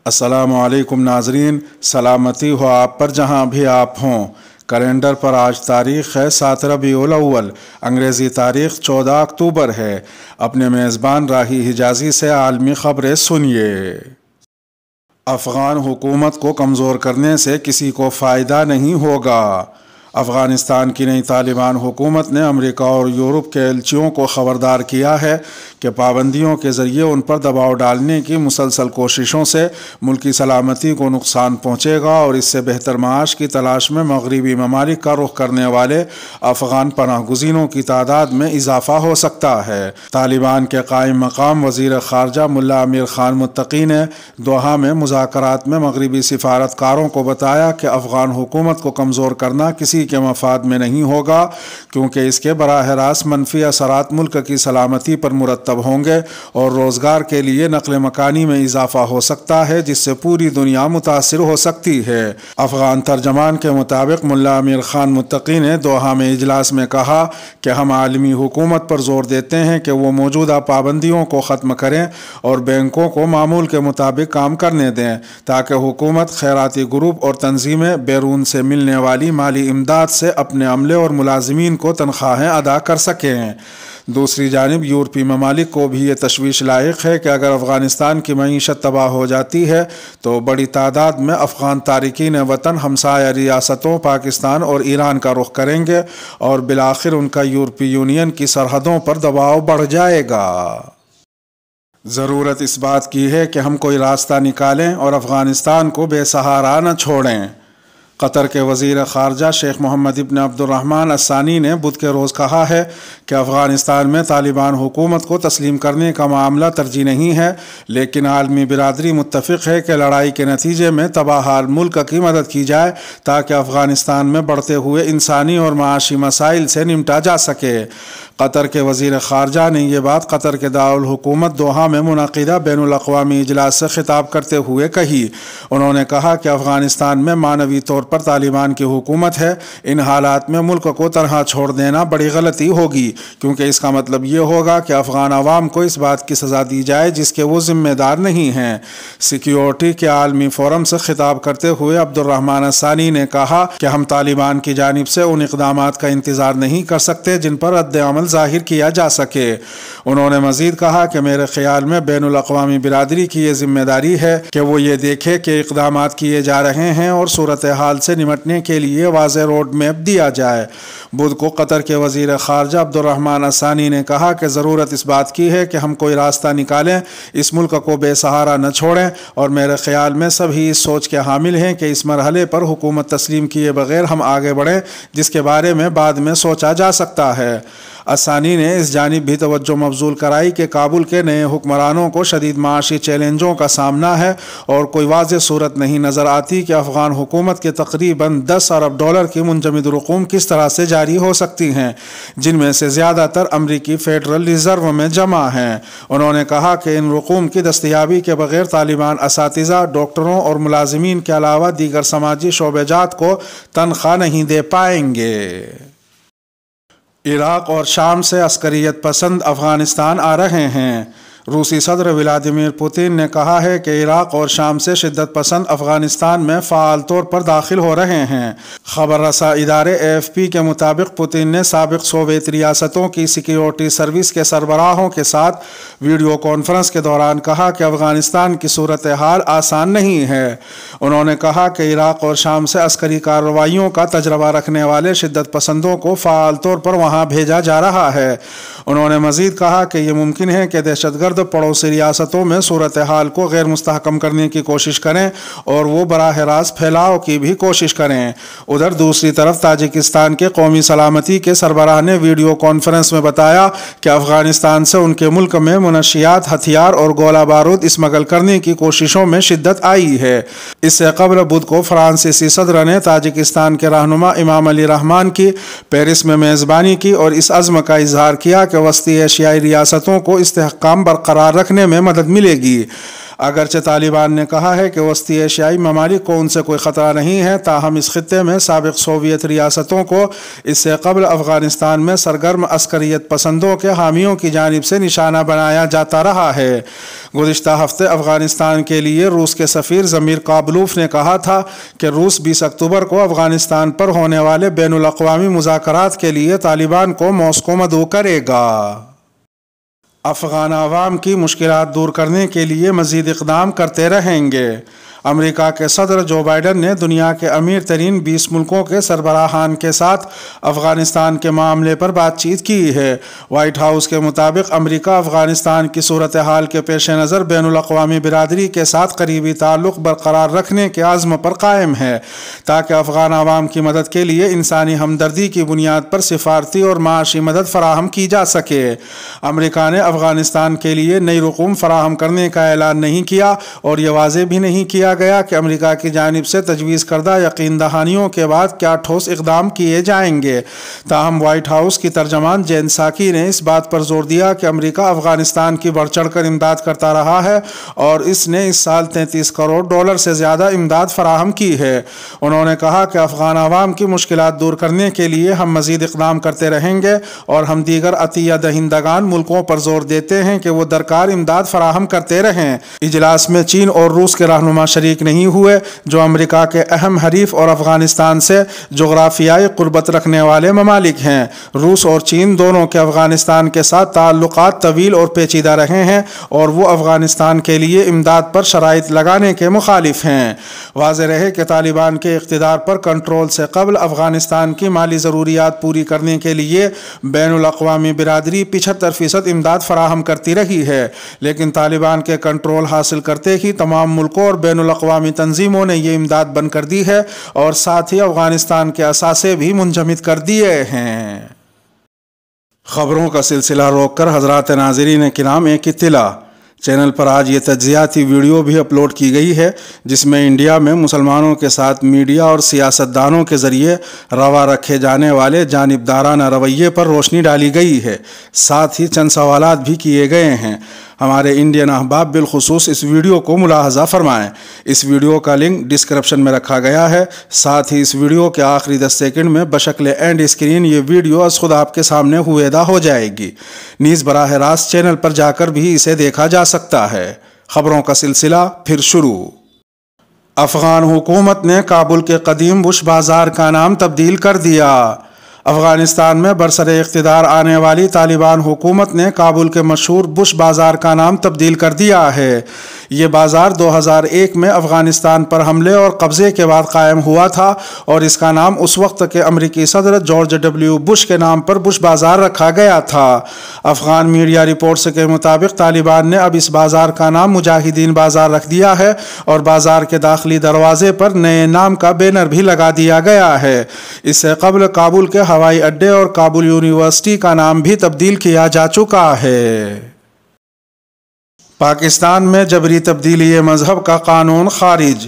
السلام علیکم ناظرین، سلامتی ہو آپ پر جہاں بھی آپ ہوں۔ کیلنڈر پر آج تاریخ ہے 7 ربیع الاول، انگریزی تاریخ 14 اکتوبر ہے۔ اپنے میزبان راہی حجازی سے عالمی خبریں سنیے۔ افغان حکومت کو کمزور کرنے سے کسی کو فائدہ نہیں ہوگا۔ افغانستان کی نئی طالبان حکومت نے امریکہ اور یورپ کے ایلچیوں کو خبردار کیا ہے کہ پابندیوں کے ذریعے ان پر دباؤ ڈالنے کی مسلسل کوششوں سے ملکی سلامتی کو نقصان پہنچے گا اور اس سے بہتر معاش کی تلاش میں مغربی ممالک کا رخ کرنے والے افغان پناہ گزینوں کی تعداد میں اضافہ ہو سکتا ہے۔ طالبان کے قائم مقام وزیر خارجہ ملا امیر خان متقی نے دوحہ میں مذاکرات میں مغربی سفارتکاروں کو بتایا کہ افغان حکومت کو کمزور کرنا کسی کے مفاد میں نہیں ہوگا، کیونکہ اس کے براہ راست منفی اثرات ملک کی سلامتی پر مرتب ہوں گے اور روزگار کے لیے نقل مکانی میں اضافہ ہو سکتا ہے، جس سے پوری دنیا متاثر ہو سکتی ہے۔ افغان ترجمان کے مطابق ملا امیر خان متقی نے دوحہ میں اجلاس میں کہا کہ ہم عالمی حکومت پر زور دیتے ہیں کہ وہ موجودہ پابندیوں کو ختم کریں اور بینکوں کو معمول کے مطابق کام کرنے دیں، تاکہ حکومت خیراتی گروپ اور تنظیمیں بیرون سے ملنے والی مالی امداد سے اپنے عملے اور ملازمین کو تنخواہیں ادا کر سکیں۔ دوسری جانب یورپی ممالک کو بھی یہ تشویش لاحق ہے کہ اگر افغانستان کی معیشت تباہ ہو جاتی ہے تو بڑی تعداد میں افغان تارکین وطن ہمسایہ ریاستوں پاکستان اور ایران کا رخ کریں گے اور بالآخر ان کا یورپی یونین کی سرحدوں پر دباؤ بڑھ جائے گا۔ ضرورت اس بات کی ہے کہ ہم کوئی راستہ نکالیں اور افغانستان کو بے سہارا نہ چھوڑیں۔ قطر کے وزیر خارجہ شیخ محمد ابن عبد الرحمن الثانی نے بدھ کے روز کہا ہے کہ افغانستان میں طالبان حکومت کو تسلیم کرنے کا معاملہ ترجیح نہیں ہے، لیکن عالمی برادری متفق ہے کہ لڑائی کے نتیجے میں تباہ حال ملک کی مدد کی جائے تاکہ افغانستان میں بڑھتے ہوئے انسانی اور معاشی مسائل سے نمٹا جا سکے۔ قطر کے وزیر خارجہ نے یہ بات قطر کے دارالحکومت دوحہ میں منعقدہ بین الاقوامی اجلاس سے خطاب کرتے ہوئے کہی۔ انہوں نے کہا کہ افغانستان میں معنوی طور پر طالبان کی حکومت ہے، ان حالات میں ملک کو تنہا چھوڑ دینا بڑی غلطی ہوگی، کیونکہ اس کا مطلب یہ ہوگا کہ افغان عوام کو اس بات کی سزا دی جائے جس کے وہ ذمہ دار نہیں ہیں۔ سیکیورٹی کے عالمی فورم سے خطاب کرتے ہوئے عبد الرحمن الثانی نے کہا کہ ہم طالبان کی جانب سے ان اقدامات کا انتظار نہیں کر سکتے جن پر رد عمل ظاہر کیا جا سکے۔ انہوں نے مزید کہا کہ میرے خیال میں بین الاقوامی برادری کی یہ ذمہ داری ہے کہ وہ یہ دیکھے کہ اقدامات کیے جا رہے ہیں اور صورتحال سے نمٹنے کے لیے واضح روڈ میپ دیا جائے۔ بدھ کو قطر کے وزیر خارجہ عبد الرحمن الثانی نے کہا کہ ضرورت اس بات کی ہے کہ ہم کوئی راستہ نکالیں، اس ملک کو بے سہارا نہ چھوڑیں، اور میرے خیال میں سبھی اس سوچ کے حامل ہیں کہ اس مرحلے پر حکومت تسلیم کیے بغیر ہم آگے بڑھیں، جس کے بارے میں بعد میں سوچا جا سکتا ہے۔ الثانی نے اس جانب بھی توجہ مبذول کرائی کہ کابل کے نئے حکمرانوں کو شدید معاشی چیلنجوں کا سامنا ہے اور کوئی واضح صورت نہیں نظر آتی کہ افغان حکومت کے تقریباً 10 ارب ڈالر کی منجمد رقوم کس طرح سے جاری ہو سکتی ہیں، جن میں سے زیادہ تر امریکی فیڈرل ریزرو میں جمع ہیں۔ انہوں نے کہا کہ ان رقوم کی دستیابی کے بغیر طالبان اساتذہ، ڈاکٹروں اور ملازمین کے علاوہ دیگر سماجی شعبہ جات کو تنخواہ نہیں دے پائیں گے۔ عراق اور شام سے عسکریت پسند افغانستان آ رہے ہیں۔ روسی صدر ولادیمیر پوتین نے کہا ہے کہ عراق اور شام سے شدت پسند افغانستان میں فعال طور پر داخل ہو رہے ہیں۔ خبر رساں ادارے AFP کے مطابق پوتین نے سابق سوویت ریاستوں کی سیکیورٹی سروس کے سربراہوں کے ساتھ ویڈیو کانفرنس کے دوران کہا کہ افغانستان کی صورتحال آسان نہیں ہے۔ انہوں نے کہا کہ عراق اور شام سے عسکری کارروائیوں کا تجربہ رکھنے والے شدت پسندوں کو فعال طور پر وہاں بھیجا جا رہا ہے۔ انہوں نے مزید کہا کہ یہ ممکن ہے کہ دہشت گرد پڑوسی ریاستوں میں صورتحال کو غیر مستحکم کرنے کی کوشش کریں اور وہ براہ راست پھیلاؤ کی بھی کوشش کریں۔ ادھر دوسری طرف تاجکستان کے قومی سلامتی کے سربراہ نے ویڈیو کانفرنس میں بتایا کہ افغانستان سے ان کے ملک میں منشیات، ہتھیار اور گولہ بارود اسمگل کرنے کی کوششوں میں شدت آئی ہے۔ اس سے قبل بدھ کو فرانسیسی صدر نے تاجکستان کے رہنما امام علی رحمان کی پیرس میں میزبانی کی اور اس عزم کا اظہار کیا کہ وسطی ایشیائی ریاستوں کو استحکام برقرار برقرار رکھنے میں مدد ملے گی۔ اگرچہ طالبان نے کہا ہے کہ وسطی ایشیائی ممالک کو ان سے کوئی خطرہ نہیں ہے، تاہم اس خطے میں سابق سوویت ریاستوں کو اس سے قبل افغانستان میں سرگرم عسکریت پسندوں کے حامیوں کی جانب سے نشانہ بنایا جاتا رہا ہے۔ گزشتہ ہفتے افغانستان کے لیے روس کے سفیر ضمیر قابلوف نے کہا تھا کہ روس 20 اکتوبر کو افغانستان پر ہونے والے بین الاقوامی مذاکرات کے لیے طالبان کو ماسکو مدعو کرے گا۔ افغان عوام کی مشکلات دور کرنے کے لیے مزید اقدام کرتے رہیں گے۔ امریکہ کے صدر جو بائیڈن نے دنیا کے امیر ترین 20 ملکوں کے سربراہان کے ساتھ افغانستان کے معاملے پر بات چیت کی ہے۔ وائٹ ہاؤس کے مطابق امریکہ افغانستان کی صورتحال کے پیش نظر بین الاقوامی برادری کے ساتھ قریبی تعلق برقرار رکھنے کے عزم پر قائم ہے تاکہ افغان عوام کی مدد کے لیے انسانی ہمدردی کی بنیاد پر سفارتی اور معاشی مدد فراہم کی جا سکے۔ امریکہ نے افغانستان کے لیے نئی رقوم فراہم کرنے کا اعلان نہیں کیا اور یہ واضح بھی نہیں کیا گیا کہ امریکہ کی جانب سے تجویز کردہ یقین دہانیوں کے بعد کیا ٹھوس اقدام کیے جائیں گے۔ تاہم وائٹ ہاؤس کی ترجمان جین ساکی نے اس بات پر زور دیا کہ امریکہ افغانستان کی بڑھ چڑھ کر امداد کرتا رہا ہے اور اس نے اس سال $33 کروڑ سے زیادہ امداد فراہم کی ہے۔ انہوں نے کہا کہ افغان عوام کی مشکلات دور کرنے کے لیے ہم مزید اقدام کرتے رہیں گے اور ہم دیگر عطیہ دہندگان ملکوں پر زور دیتے ہیں کہ وہ درکار امداد فراہم کرتے رہیں۔ اجلاس میں چین اور روس کے رہنما شریک نہیں ہوئے جو امریکہ کے اہم حریف اور افغانستان سے جغرافیائی قربت رکھنے والے ممالک ہیں۔ روس اور چین دونوں کے افغانستان کے ساتھ تعلقات طویل اور پیچیدہ رہے ہیں اور وہ افغانستان کے لیے امداد پر شرائط لگانے کے مخالف ہیں۔ واضح رہے کہ طالبان کے اقتدار پر کنٹرول سے قبل افغانستان کی مالی ضروریات پوری کرنے کے لیے بین الاقوامی برادری 75% امداد فراہم کرتی رہی ہے، لیکن طالبان کے کنٹرول حاصل کرتے ہی تمام ملکوں اور بین الاقوامی تنظیموں نے یہ امداد بند کر دی ہے اور ساتھ ہی افغانستان کے اثاثے بھی منجمد کر دیے ہیں۔ خبروں کا سلسلہ روک کر حضرات ناظرین کرام ایک اطلاع، چینل پر آج یہ تجزیاتی ویڈیو بھی اپلوڈ کی گئی ہے جس میں انڈیا میں مسلمانوں کے ساتھ میڈیا اور سیاستدانوں کے ذریعے روا رکھے جانے والے جانبدارانہ رویے پر روشنی ڈالی گئی ہے، ساتھ ہی چند سوالات بھی کیے گئے ہیں۔ ہمارے انڈین احباب بالخصوص اس ویڈیو کو ملاحظہ فرمائیں۔ اس ویڈیو کا لنک ڈسکرپشن میں رکھا گیا ہے، ساتھ ہی اس ویڈیو کے آخری 10 سیکنڈ میں بشکل اینڈ اسکرین یہ ویڈیو از خود آپ کے سامنے ہویدہ ہو جائے گی، نیز براہ راست چینل پر جا کر بھی اسے دیکھا جا سکتا ہے۔ خبروں کا سلسلہ پھر شروع۔ افغان حکومت نے کابل کے قدیم بش بازار کا نام تبدیل کر دیا۔ افغانستان میں برسر اقتدار آنے والی طالبان حکومت نے کابل کے مشہور بش بازار کا نام تبدیل کر دیا ہے۔ یہ بازار 2001 میں افغانستان پر حملے اور قبضے کے بعد قائم ہوا تھا اور اس کا نام اس وقت کے امریکی صدر جارج ڈبلیو بش کے نام پر بش بازار رکھا گیا تھا۔ افغان میڈیا رپورٹس کے مطابق طالبان نے اب اس بازار کا نام مجاہدین بازار رکھ دیا ہے اور بازار کے داخلی دروازے پر نئے نام کا بینر بھی لگا دیا گیا ہے۔ اس سے قبل کابل کے ہوائی اڈے اور کابل یونیورسٹی کا نام بھی تبدیل کیا جا چکا ہے۔ پاکستان میں جبری تبدیلی مذہب کا قانون خارج۔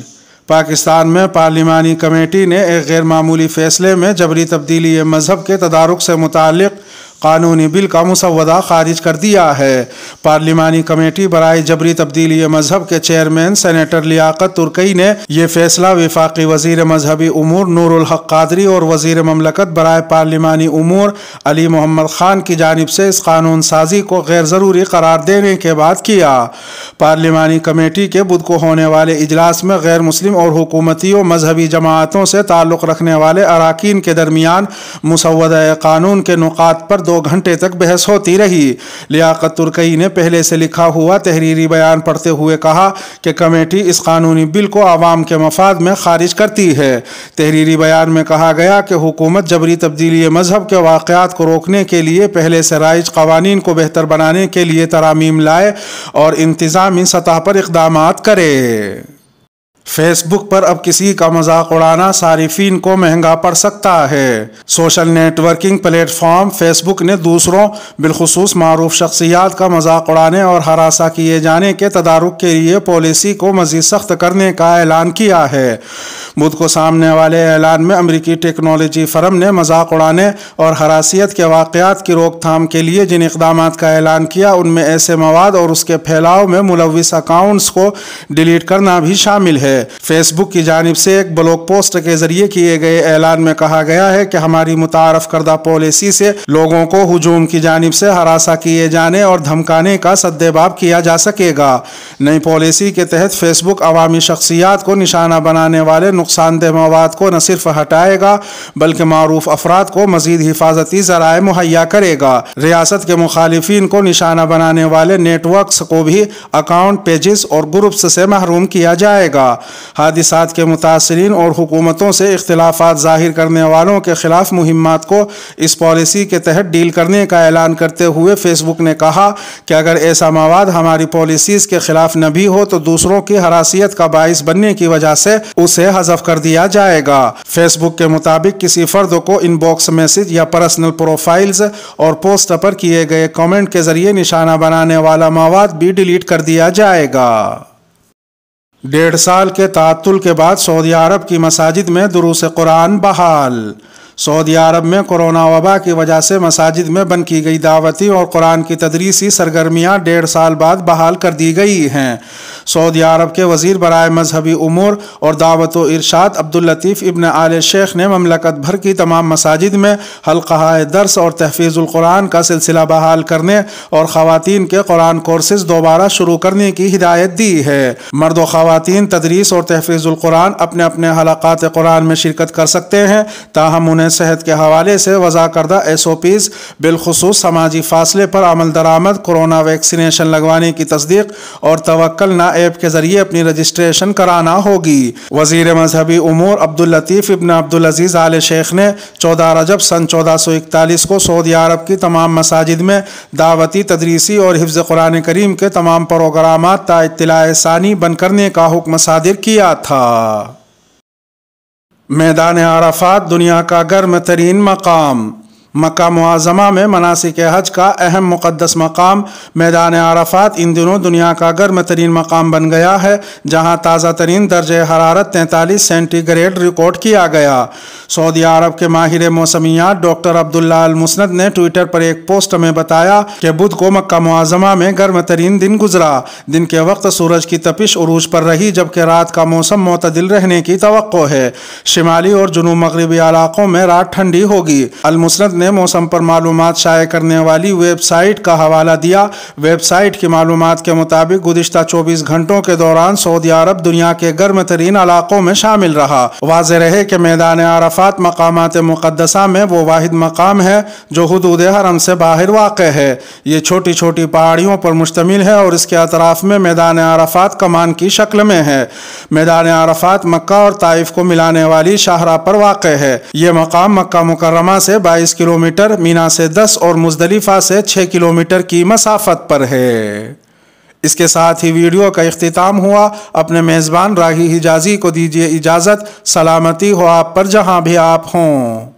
پاکستان میں پارلیمانی کمیٹی نے ایک غیر معمولی فیصلے میں جبری تبدیلی مذہب کے تدارک سے متعلق قانونی بل کا مسودہ خارج کر دیا ہے۔ پارلیمانی کمیٹی برائے جبری تبدیلی مذہب کے چیئرمین سینیٹر لیاقت ترکی نے یہ فیصلہ وفاقی وزیر مذہبی امور نور الحق قادری اور وزیر مملکت برائے پارلیمانی امور علی محمد خان کی جانب سے اس قانون سازی کو غیر ضروری قرار دینے کے بعد کیا۔ پارلیمانی کمیٹی کے بدھ کو ہونے والے اجلاس میں غیر مسلم اور حکومتی و مذہبی جماعتوں سے تعلق رکھنے والے اراکین کے درمیان مسودہ قانون کے نقاط پر 2 گھنٹے تک بحث ہوتی رہی۔ لیاقت ترکی نے پہلے سے لکھا ہوا تحریری بیان پڑھتے ہوئے کہا کہ کمیٹی اس قانونی بل کو عوام کے مفاد میں خارج کرتی ہے۔ تحریری بیان میں کہا گیا کہ حکومت جبری تبدیلی مذہب کے واقعات کو روکنے کے لیے پہلے سے رائج قوانین کو بہتر بنانے کے لیے ترامیم لائے اور انتظامی سطح پر اقدامات کرے۔ فیس بک پر اب کسی کا مذاق اڑانا صارفین کو مہنگا پڑ سکتا ہے۔ Social networking platform Facebook نے دوسروں بالخصوص معروف شخصیات کا مذاق اڑانے اور ہراساں کیے جانے کے تدارک کے لیے پالیسی کو مزید سخت کرنے کا اعلان کیا ہے۔ بدھ کو سامنے والے اعلان میں امریکی ٹیکنالوجی فرم نے مذاق اڑانے اور ہراسیت کے واقعات کی روک تھام کے لیے جن اقدامات کا اعلان کیا ان میں ایسے مواد اور اس کے پھیلاؤ میں ملوث اکاؤنٹس کو ڈیلیٹ کرنا بھی شامل ہے۔ فیس بک کی جانب سے ایک بلاگ پوسٹ کے ذریعے کیے گئے اعلان میں کہا گیا ہے کہ ہماری متعارف کردہ پالیسی سے لوگوں کو ہجوم کی جانب سے ہراساں کیے جانے اور دھمکانے کا سدباب کیا جا سکے گا۔ نئی پالیسی کے تحت فیس بک عوامی شخصیات کو نشانہ بنانے والے نقصان دہ مواد کو نہ صرف ہٹائے گا بلکہ معروف افراد کو مزید حفاظتی ذرائع مہیا کرے گا۔ ریاست کے مخالفین کو نشانہ بنانے والے نیٹ ورکس کو بھی اکاؤنٹ، پیجز اور گروپس سے محروم کیا جائے گا۔ حادثات کے متاثرین اور حکومتوں سے اختلافات ظاہر کرنے والوں کے خلاف مہمات کو اس پالیسی کے تحت ڈیل کرنے کا اعلان کرتے ہوئے فیس بک نے کہا کہ اگر ایسا مواد ہماری پالیسیز کے خلاف نہ بھی ہو تو دوسروں کی ہراسیت کا باعث بننے کی وجہ سے اسے حذف کر دیا جائے گا۔ فیس بک کے مطابق کسی فرد کو ان باکس میسج یا پرسنل پروفائلز اور پوسٹ پر کیے گئے کامنٹ کے ذریعے نشانہ بنانے والا مواد بھی ڈیلیٹ کر دیا جائے گا۔ 1.5 سال کے تعطل کے بعد سعودی عرب کی مساجد میں دروس قرآن بحال۔ سعودی عرب میں کورونا وبا کی وجہ سے مساجد میں بند کی گئی دعوتی اور قرآن کی تدریسی سرگرمیاں 1.5 سال بعد بحال کر دی گئی ہیں۔ سعودی عرب کے وزیر برائے مذہبی امور اور دعوت و ارشاد عبداللطیف ابن آل شیخ نے مملکت بھر کی تمام مساجد میں حلقہ درس اور تحفیظ القرآن کا سلسلہ بحال کرنے اور خواتین کے قرآن کورسز دوبارہ شروع کرنے کی ہدایت دی ہے۔ مرد و خواتین تدریس اور تحفیظ القرآن اپنے اپنے حلقات قرآن میں شرکت کر سکتے ہیں، تاہم انہیں صحت کے حوالے سے وضع کردہ SOPs بالخصوص سماجی فاصلے پر عمل درآمد، کورونا ویکسینیشن لگوانے کی تصدیق اور توکل نا ایپ کے ذریعے اپنی رجسٹریشن کرانا ہوگی۔ وزیر مذہبی امور عبداللطیف ابن عبدالعزیز آل شیخ نے 14 رجب سن 1441 کو سعودی عرب کی تمام مساجد میں دعوتی، تدریسی اور حفظ قرآن کریم کے تمام پروگرامات تا اطلاع ثانی بند کرنے کا حکم صادر کیا تھا۔ میدان عرفات دنیا کا گرم ترین مقام۔ مکہ معظمہ میں مناسک حج کا اہم مقدس مقام میدان عرفات ان دنوں دنیا کا گرم ترین مقام بن گیا ہے، جہاں تازہ ترین درجہ حرارت 43 سینٹی گریڈ ریکارڈ کیا گیا۔ سعودی عرب کے ماہر موسمیات ڈاکٹر عبداللہ المسند نے ٹویٹر پر ایک پوسٹ میں بتایا کہ بدھ کو مکہ معظمہ میں گرم ترین دن گزرا۔ دن کے وقت سورج کی تپش عروج پر رہی، جبکہ رات کا موسم معتدل رہنے کی توقع ہے۔ شمالی اور جنوب مغربی علاقوں میں رات ٹھنڈی ہوگی۔ المسند نے موسم پر معلومات شائع کرنے والی ویب سائٹ کا حوالہ دیا۔ ویب سائٹ کی معلومات کے مطابق گزشتہ 24 گھنٹوں کے دوران سعودی عرب دنیا کے گرم ترین علاقوں میں شامل رہا۔ واضح رہے کہ میدان عرفات مقامات مقدسہ میں وہ واحد مقام ہے جو حدود حرم سے باہر واقع ہے۔ یہ چھوٹی چھوٹی پہاڑیوں پر مشتمل ہے اور اس کے اطراف میں میدان عرفات کمان کی شکل میں ہے۔ میدان عرفات مکہ اور طائف کو ملانے والی شاہراہ پر واقع ہے۔ یہ مقام مکہ مکرمہ سے 22 کلومیٹر، مینا سے 10 اور مزدلفہ سے 6 کلومیٹر کی مسافت پر ہے۔ اس کے ساتھ ہی ویڈیو کا اختتام ہوا۔ اپنے میزبان راہی حجازی کو دیجیے اجازت۔ سلامتی ہو آپ پر جہاں بھی آپ ہوں۔